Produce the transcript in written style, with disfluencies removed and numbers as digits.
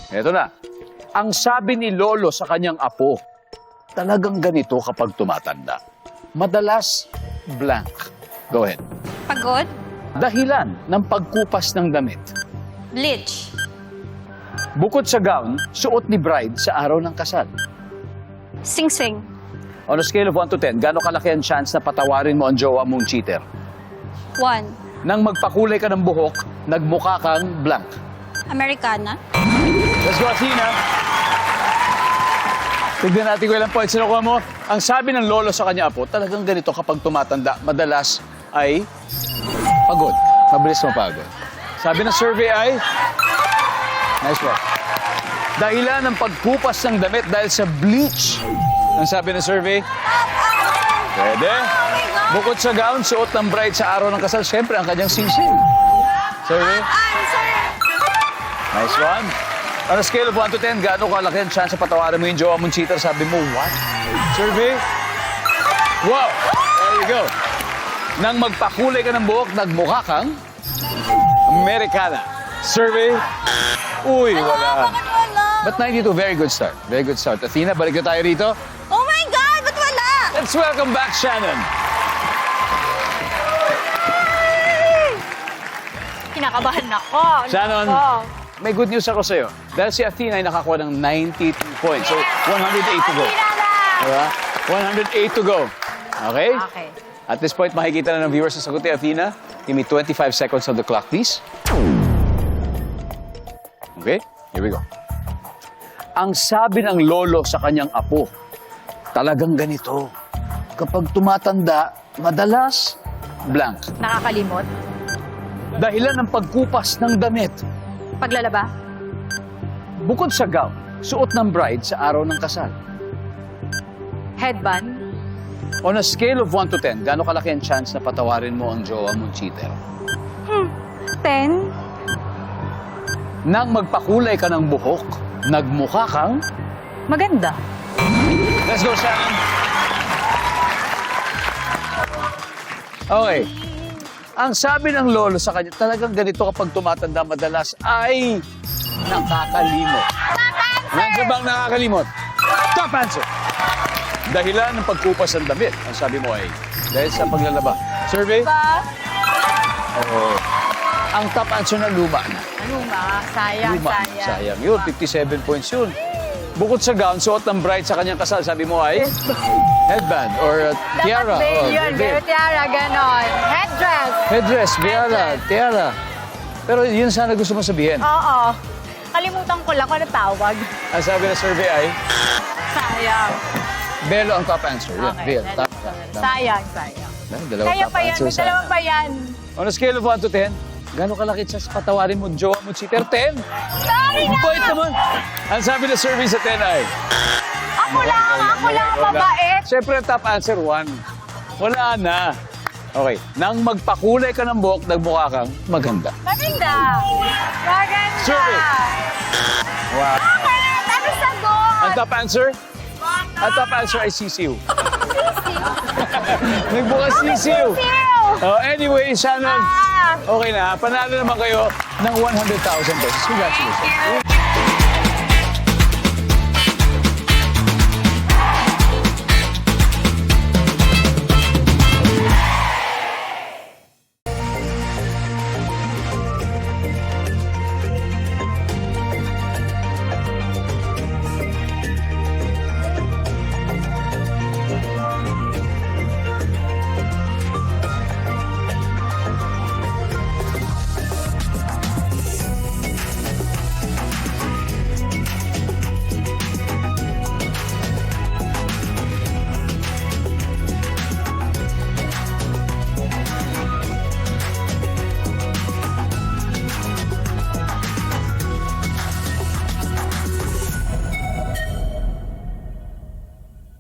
Eto na. Ang sabi ni Lolo sa kanyang apo, talagang ganito kapag tumatanda. Madalas, blank. Go ahead. Pagod? Dahilan ng pagkupas ng damit. Bleach. Bukod sa gown, suot ni bride sa araw ng kasal. Sing-sing. On a scale of 1 to 10, gaano kalaki ang chance na patawarin mo ang jowa mong cheater? 1. Nang magpakulay ka ng buhok, nagmukha kang blank. Americana. Let's go, Athena. Tignan natin kung ilang points nakuha mo. Ang sabi ng lolo sa kanya apo, talagang ganito kapag tumatanda, madalas ay pagod. Mabilis mapagod. Sabi ng survey ay, nice work. Dahilan ng pagkupas ng damit dahil sa bleach. Ang sabi ng survey, pwede. Bukod sa gown, suot ng bride sa araw ng kasal, syempre ang kanyang sing-sing. Survey? Nice one. On a scale of 1 to 10, gaano kalaki ang chance na patawarin mo yung jowa mong cheater? Sabi mo, what? Survey? Wow! There you go. Nang magpakulay ka ng buhok, nagmukha kang Americana. Survey? Uy, wala. But 92, very good start. Very good start. Athena, balik na tayo rito. Oh my God! Ba't wala? Let's welcome back Shannon. Kinakabahan ako. Shannon, may good news ako sa'yo. Dahil si Athena ay nakakuha ng 92 points. So, 108 to go. Diba? 108 to go. Okay? Okay. At this point, makikita na ng viewers sa sagot ni Athena. Give me 25 seconds on the clock, please. Okay? Here we go. Ang sabi ng lolo sa kanyang apo, talagang ganito. Kapag tumatanda, madalas, blank. Nakakalimot. Dahilan ng pagkupas ng damit. Paglalaba. Bukod sa gown, suot ng bride sa araw ng kasal. Headband. On a scale of 1 to 10, gaano kalaki ang chance na patawarin mo ang jowa mong cheater? 10. Nang magpakulay ka ng buhok, nagmukha kang... Maganda. Let's go, Shannon. Okay. Ang sabi ng lolo sa kanya, talagang ganito kapag tumatanda madalas ay nakakalimot. Nandiyan bang nakakalimot? Top answer. Dahilan ng pagkupas ng damit. Ang sabi mo ay dahil sa paglalaba. Survey? Ba? Oo. Ang top answer na luma na. Ano ba? Sayang, Luma. sayang. Sayang. Yun, 57 points yun. Bukod sa gown, suot ng bride sa kanyang kasal, sabi mo ay headband or tiara. Dapat veil yun. veil. Pero tiara, ganon. Headdress. Headdress, tiara, Headdress. tiara. Pero yun sana gusto mo sabihin. Oo. Kalimutan ko lang kung ano tawag. Ang sabi ng survey ay, Sayang. Belo ang top answer. Yun, Okay. Belo. Tama. Sayang, sayang. Dalawang Kaya top pa yan. answer May sana. dalawa pa yan. On a scale of 1 to 10, gano'ng kalaki sa patawarin mo, jowa mo, cheater? 10? Sorry na! Bait naman. Ang sabi ng survey sa 10 ay, Ako lang ang mabait. siyempre, top answer 1. Wala na. Okay. Nang magpakulay ka ng buhok, nagmukha kang maganda. Maganda. Maganda. Survey. Wow. Bakit? Ano sagot? Ang top answer? Ang top answer ay sisiw. Nagbukas sisiw. Oh, anyway, Shannon, okay na. Panalo naman kayo ng 100,000 pesos. Congratulations. Thank you.